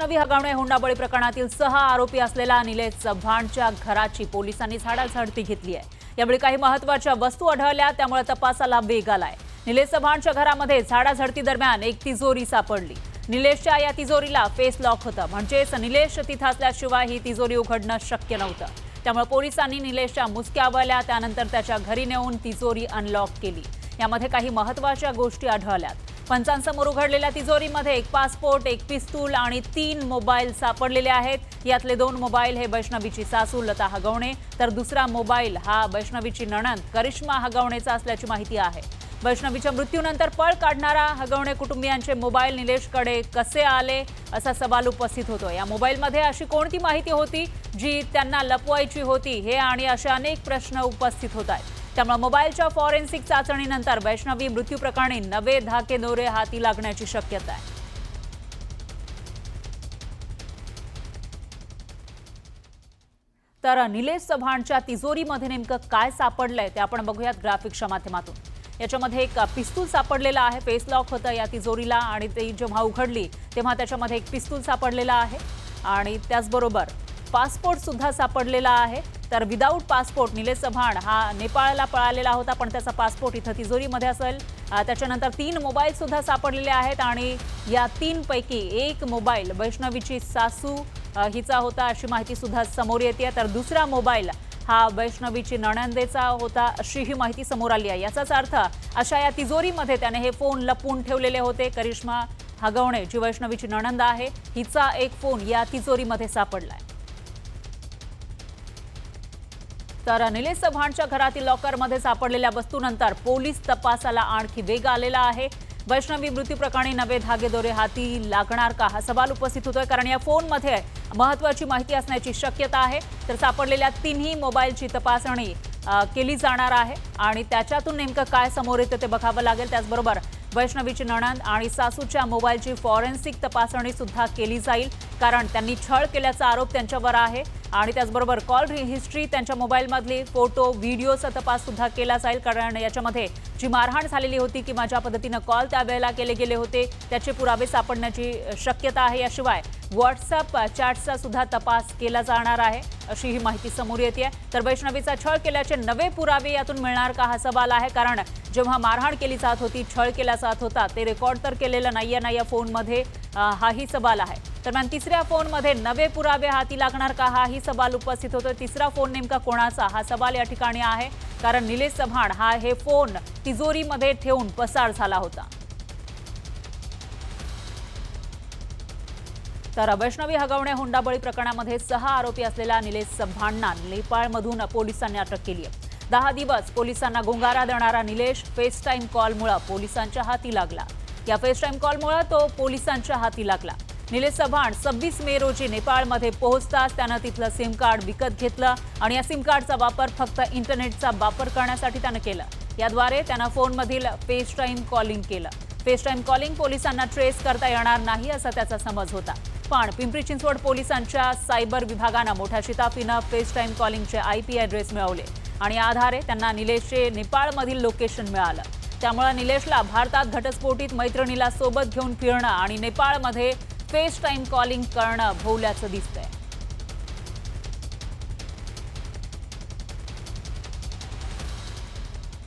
वैष्णवी हगवणे हुंडाबळी प्रकरणातील 6 आरोपी असलेला निलेश चव्हाणच्या घराची पोलिसांनी झाडाझडती घेतली आहे। यावेळी काही महत्त्वाच्या वस्तू आढळल्या, त्यामुळे तपासाला वेग आलाय। निलेश चव्हाणच्या घरामध्ये झाडाझडती दरम्यान एक तिजोरी सापडली। निलेशच्या या तिजोरीला फेस लॉक होता, म्हणजेच निलेश तिथे असल्याशिवाय ही तिजोरी उघडणं शक्य नव्हतं। त्यामुळे पोलिसांनी निलेशच्या मुसक्या आवळल्या, त्यानंतर त्याच्या घरी नेऊन तिजोरी अनलॉक केली। यामध्ये काही महत्त्वाच्या गोष्टी आढळल्यात। पंचांसमोर उघडलेल्या तिजोरीमध्ये एक पासपोर्ट, एक पिस्तूल आणि 3 मोबाईल सापडलेले आहेत। यातले 2 मोबाईल हे वैष्णवीची सासू लता हगवणे, तर दुसरा मोबाईल हा वैष्णवीची नणंद करिश्मा हगवणेचा असल्याची माहिती आहे। वैष्णवीच्या मृत्यूनंतर पळ काढणारा हगवणे कुटुंबियांचे मोबाईल निलेशकडे कसे आले असा सवाल उपस्थित होतो। या मोबाईलमध्ये अशी कोणती माहिती होती जी त्यांना लपवायची होती, हे आणि असे अनेक प्रश्न उपस्थित होत आहेत। त्यामुळे मोबाईलच्या फॉरेन्सिक चाचणीनंतर वैष्णवी मृत्यू प्रकरणी नवे धाकेदोरे हाती लागण्याची शक्यता आहे। तर निलेश चव्हाणच्या तिजोरीमध्ये नेमकं काय सापडलंय ते आपण बघूयात ग्राफिक्सच्या माध्यमातून। याच्यामध्ये एक पिस्तूल सापडलेला आहे, फेस लॉक होतं या तिजोरीला आणि ती जेव्हा उघडली तेव्हा त्याच्यामध्ये एक पिस्तूल सापडलेला आहे आणि त्याचबरोबर पासपोर्ट सुद्धा सापडलेला आहे। तर विदाऊट पासपोर्ट निलेश चव्हाण हा नेपाळला पळालेला होता, पण त्याचा पासपोर्ट इथं तिजोरीमध्ये असेल। त्याच्यानंतर 3 मोबाईल सुद्धा सापडलेले आहेत आणि या 3 पैकी एक मोबाईल वैष्णवीची सासू हिचा होता अशी माहिती सुद्धा समोर येते। तर दुसरा मोबाईल हा वैष्णवीची नणंदेचा होता अशी ही माहिती समोर आली आहे। याचाच अर्थ अशा या तिजोरीमध्ये त्याने हे फोन लपवून ठेवलेले होते। करिश्मा हगवणे जी वैष्णवीची नणंद आहे, हिचा एक फोन या तिजोरीमध्ये सापडलाय। तर निलेश चव्हाणच्या घरातील लॉकरमध्ये सापडलेल्या वस्तूनंतर पोलीस तपासाला आणखी वेग आलेला आहे। वैष्णवी मृत्यू प्रकरणी नवे धागेदोरे हाती लागणार का हा सवाल उपस्थित होतोय, कारण या फोनमध्ये महत्त्वाची माहिती असण्याची शक्यता आहे। तर सापडलेल्या 3ही मोबाईलची तपासणी केली जाणार आहे आणि त्याच्यातून नेमकं काय समोर येतं ते बघावं लागेल। त्याचबरोबर वैष्णवीची नणंद आणि सासूच्या मोबाईलची फॉरेन्सिक तपासणी सुद्धा केली जाईल, कारण त्यांनी छळ केल्याचा आरोप त्यांच्यावर आहे आणि त्याचबरोबर कॉल हिस्ट्री, त्यांच्या मोबाईलमधली फोटो, व्हिडिओचा तपास सुद्धा केला जाईल, कारण याच्यामध्ये जी मारहाण झालेली होती किंवा ज्या पद्धतीनं कॉल त्यावेळेला केले गेले होते त्याचे पुरावे सापडण्याची शक्यता आहे। याशिवाय व्हॉट्सअप चॅट्सचा सुद्धा तपास केला जाणार आहे अशी ही माहिती समोर येते। तर वैष्णवीचा छळ केल्याचे नवे पुरावे यातून मिळणार का हा सवाल आहे, कारण जेव्हा मारहाण केली जात होती, छळ केला जात होता, ते रेकॉर्ड तर केलेलं नाहीये ना या फोनमध्ये, हाही सवाल आहे। दरम्यान तिसऱ्या फोनमध्ये नवे पुरावे हाती लागणार का हाही सवाल उपस्थित होतो। तिसरा फोन नेमका कोणाचा हा सवाल या ठिकाणी आहे, कारण निलेश चव्हाण हा हे फोन तिजोरीमध्ये ठेवून पसार झाला होता। तर वैष्णवी हगवणे हुंडाबळी प्रकरणामध्ये 6 आरोपी असलेला निलेश चव्हाणला नेपाळमधून पोलिसांनी अटक केली आहे। 10 दिवस पोलिसांना गुंगारा देणारा निलेश फेस टाइम कॉलमुळे पोलिसांच्या हाती लागला। या फेस टाइम कॉलमुळे तो पोलिसांच्या हाती लागला। निलेश चव्हाण 26 मे रोजी नेपाळमध्ये पोहोचताच त्यानं तिथलं सिम कार्ड विकत घेतलं आणि या सिम कार्डचा वापर फक्त इंटरनेटचा वापर करण्यासाठी त्यानं केला। याद्वारे त्यानं फोनमधील फेस टाइम कॉलिंग केलं। फेस टाइम कॉलिंग पोलिसांना ट्रेस करता येणार नाही असा त्याचा समज होता, पण पिंपरी चिंचवड पोलिसांच्या सायबर विभागानं मोठ्या शिताफीनं फेस टाइम कॉलिंगचे IP ॲड्रेस मिळवले आणि या आधारे त्यांना निलेशचे नेपाळमधील लोकेशन मिळालं। त्यामुळे निलेशला भारतात घटस्फोटीत मैत्रिणीला सोबत घेऊन फिरणं आणि नेपाळमध्ये फेस टाइम कॉलिंग करणं भोवल्याचं दिसतंय।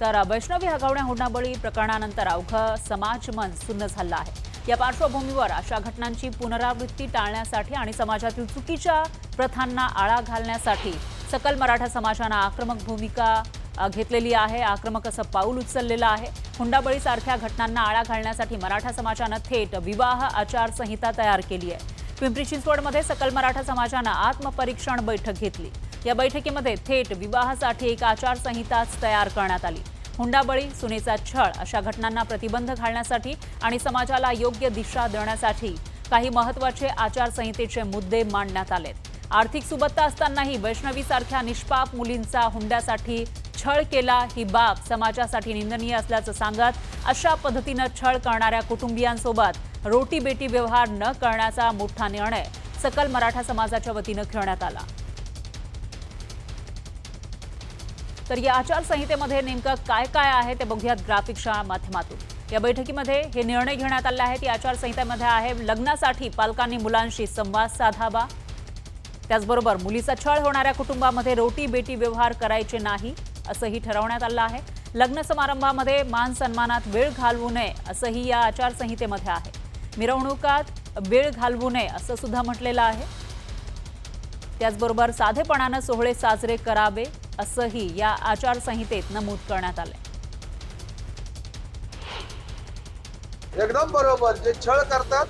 तर वैष्णवी हगवणे हुंडाबळी प्रकरणानंतर अवघं समाजमन सुन्न झालं आहे। या पार्श्वभूमीवर अशा घटनांची पुनरावृत्ती टाळण्यासाठी आणि समाजातील चुकीच्या प्रथांना आळा घालण्यासाठी सकल मराठा समाजानं आक्रमक भूमिका घेतलेली आहे, आक्रमक असं पाऊल उचललेलं आहे। हुंडाबळीसारख्या घटनांना आळा घालण्यासाठी मराठा समाजानं थेट विवाह आचारसंहिता तयार केली आहे। पिंपरी चिंचवडमध्ये सकल मराठा समाजानं आत्मपरीक्षण बैठक घेतली। या बैठकीमध्ये थेट विवाहासाठी एक आचारसंहिताच तयार करण्यात आली। हुंडाबळी, सुनेचा छळ अशा घटनांना प्रतिबंध घालण्यासाठी आणि समाजाला योग्य दिशा देण्यासाठी काही महत्त्वाचे आचारसंहितेचे मुद्दे मांडण्यात आलेत। आर्थिक सुबत्ता असतानाही वैष्णवीसारख्या निष्पाप मुलींचा हुंड्यासाठी छळ केला ही बाब समाजासाठी निंदनीय असल्याचं सांगत अशा पद्धतीनं छळ करणाऱ्या कुटुंबियांसोबत रोटी बेटी व्यवहार न करण्याचा मोठा निर्णय सकल मराठा समाजाच्या वतीनं घेण्यात आला। तर या आचारसंहितेमध्ये नेमकं काय काय आहे ते बघूयात ग्राफिक्सच्या माध्यमातून। या बैठकीमध्ये हे निर्णय घेण्यात आले आहेत. या आचारसंहितेमध्ये आहे लग्नासाठी पालकांनी मुलांशी संवाद साधावा, त्याचबरोबर मुलीचा छळ होणाऱ्या कुटुंबामध्ये रोटी बेटी व्यवहार करायचे नाही असंही ठरवण्यात आलं आहे. लग्न समारंभामध्ये मान सन्मानात वेळ घालवू नये असंही या आचारसंहितेमध्ये आहे. मिरवणुकात वेळ घालवू नये असं सुद्धा म्हटलेलं आहे. त्याचबरोबर साधेपणानं सोहळे साजरे करावे असंही या आचारसंहितेत नमूद करण्यात आले. एकदम बरोबर. जे छळ करतात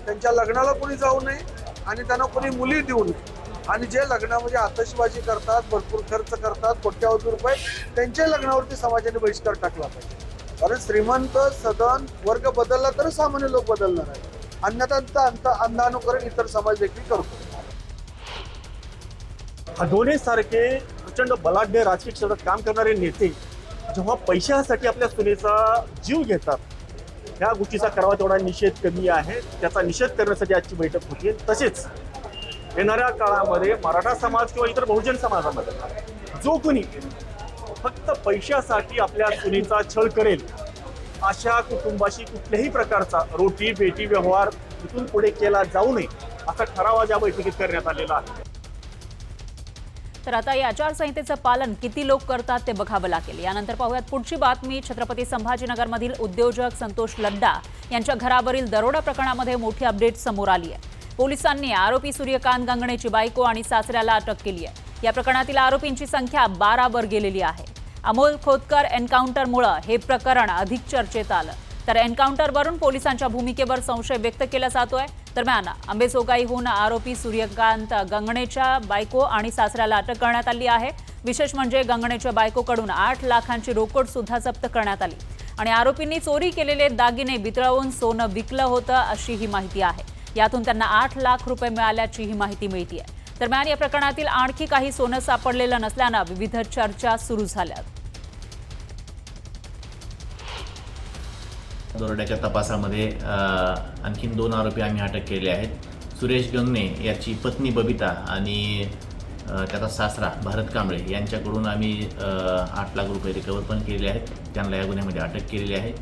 त्यांच्या लग्नाला कोणी जाऊ नये आणि त्यांना कोणी मुली देऊ नये. आणि जे लग्नामध्ये आतषबाजी करतात, भरपूर खर्च करतात, कोट्यावधी रुपये, त्यांच्या लग्नावरती समाजाने बहिष्कार टाकला पाहिजे. कारण श्रीमंत सदन वर्ग बदलला तर सामान्य लोक बदलणार आहे. अन्यथा अंधानुकरण इतर समाज देखील करतो. अडोणे सारखे प्रचंड बलाढ्य राजकीय क्षेत्रात काम करणारे नेते जेव्हा पैशासाठी आपल्या सुनेचा जीव घेतात, या गोष्टीचा करावा तेवढा निषेध कमी आहे. त्याचा निषेध करण्यासाठी आजची बैठक होती. तसेच येणाऱ्या काळामध्ये मराठा समाज किंवा इतर बहुजन समाजामध्ये जो कोणी फक्त पैशासाठी आपल्या सुनेचा छळ करेल, अशा कुटुंबाशी कुठल्याही प्रकारचा रोटी बेटी व्यवहार इथून पुढे केला जाऊ नये असा ठराव या बैठकीत करण्यात आलेला आहे. तर आता या आचारसंहितेचं पालन किती लोक करतात ते बघावं लागेल. यानंतर पाहूयात पुढची बातमी. छत्रपती संभाजीनगरमधील उद्योजक संतोष लड्डा यांच्या घरावरील दरोडा प्रकरणामध्ये मोठी अपडेट समोर आली आहे. पोलिसांनी आरोपी सूर्यकांत गंगणेची बायको आणि सासऱ्याला अटक केली आहे. या प्रकरणातील आरोपींची संख्या 12 वर गेलेली आहे. अमोल खोतकर एन्काउंटरमुळे हे प्रकरण अधिक चर्चेत आलं. तर एन्काउंटरवरून पोलिसांच्या भूमिकेवर संशय व्यक्त केला जातोय. दरम्यान अंबेजोगाईहून आरोपी सूर्यकांत गंगणेच्या बायको आणि सासऱ्याला अटक करण्यात आली आहे. विशेष म्हणजे गंगणेच्या बायकोकडून 8 लाखांची रोकड सुद्धा जप्त करण्यात आली आणि आरोपींनी चोरी केलेले दागिने बितळवून सोनं विकलं होतं अशी ही माहिती आहे. यातून त्यांना 8 लाख रुपये मिळाल्याची ही माहिती मिळते आहे. दरम्यान या प्रकरणातील आणखी काही सोनं सापडलेलं नसल्यानं विविध चर्चा सुरू झाल्यात. दरोड्याच्या तपासामध्ये आणखीन 2 आरोपी आम्ही अटक केले आहेत. सुरेश गंगणे याची पत्नी बबिता आणि त्याचा सासरा भारत कांबळे यांच्याकडून आम्ही 8 लाख रुपये रिकवर पण केले आहेत. त्यांना या गुन्ह्यामध्ये अटक केलेली आहे.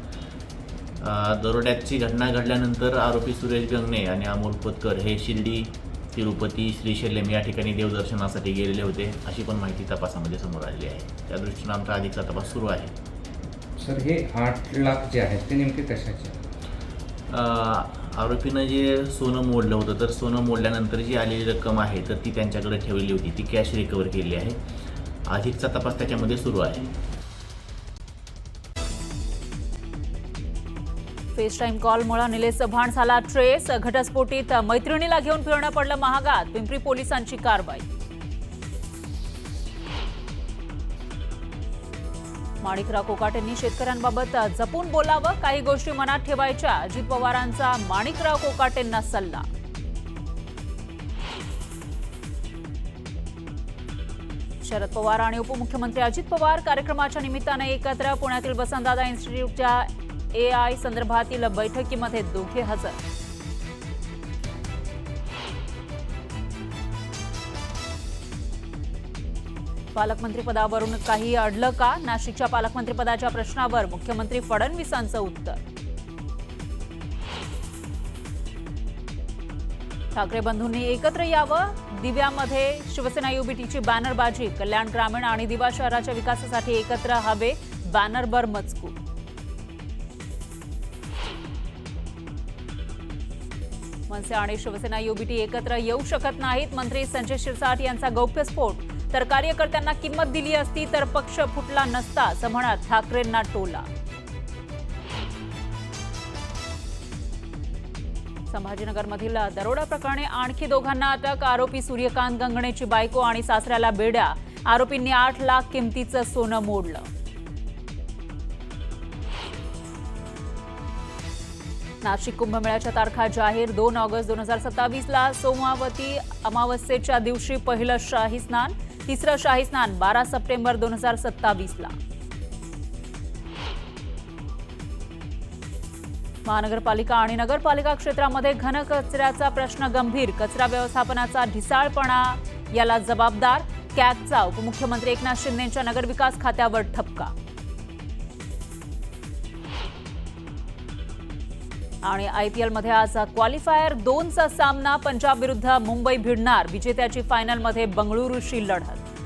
दरोड्याची घटना घडल्यानंतर आरोपी सुरेश गंगणे आणि अमोल खोतकर हे शिर्डी, तिरुपती, श्रीशैल्यम या ठिकाणी देवदर्शनासाठी गेलेले होते अशी पण माहिती तपासामध्ये समोर आलेली आहे. त्या दृष्टीनं आमचा अधिकचा तपास सुरू आहे. सर, हे 8 लाख जे आहेत ते नेमके कशाचे? आरोपीनं जे सोनं मोडलं होतं, तर सोनं मोडल्यानंतर जी आलेली रक्कम आहे तर ती त्यांच्याकडे ठेवलेली होती, ती कॅश रिकवर केली आहे. अधिकचा तपास त्याच्यामध्ये सुरू आहे. फेस टाईम कॉलमुळे निलेश चव्हाण झाला ट्रेस. घटस्फोटीत मैत्रिणीला घेऊन फिरणं पडलं महागात. पिंपरी पोलिसांची कारवाई. माणिकराव कोकाटेंनी शेतकऱ्यांबाबत जपून बोलावं, काही गोष्टी मनात ठेवायच्या. अजित पवारांचा माणिकराव कोकाटेंना सल्ला. शरद पवार आणि उपमुख्यमंत्री अजित पवार कार्यक्रमाच्या निमित्ताने एकत्र. पुण्यातील वसंतदादा इन्स्टिट्यूटच्या AI संदर्भातील बैठकीमध्ये दोघे हजर. पालकमंत्रीपदावरून काही अडलं का? नाशिकच्या पालकमंत्रीपदाच्या प्रश्नावर मुख्यमंत्री फडणवीसांचं उत्तर. ठाकरे बंधूंनी एकत्र यावं. दिव्यामध्ये शिवसेना युबीटीची बॅनरबाजी. कल्याण ग्रामीण आणि दिवा शहराच्या विकासासाठी एकत्र हवे, बॅनरवर मजकूर. मनसे आणि शिवसेना युबीटी एकत्र येऊ शकत नाहीत. मंत्री संजय शिरसाट यांचा गौप्यस्फोट. तर कार्यकर्त्यांना किंमत दिली असती तर पक्ष फुटला नसता असं म्हणत ठाकरेंना टोला. संभाजीनगरमधील दरोडा प्रकरणी आणखी दोघांना अटक. आरोपी सूर्यकांत गंगणेची बायको आणि सासऱ्याला बेड्या. आरोपींनी 8 लाख किमतीचं सोनं मोडलं. नाशिक कुंभमेळ्याच्या तारखा जाहीर. 2 ऑगस्ट 2027ला सोमवती अमावस्येच्या दिवशी पहिलं शाही स्नान. तिसरं शाही स्नान 12 सप्टेंबर 2027ला. महानगरपालिका आणि नगरपालिका क्षेत्रामध्ये घनकचऱ्याचा प्रश्न गंभीर. कचरा व्यवस्थापनाचा ढिसाळपणा याला जबाबदार. कॅगचा उपमुख्यमंत्री एकनाथ शिंदेंच्या नगरविकास खात्यावर ठपका. आणि IPL मध्ये आज क्वालिफायर 2चा सामना पंजाब विरुद्ध मुंबई भिडणार. विजेत्याची फायनलमध्ये बंगळुरूशी लढत.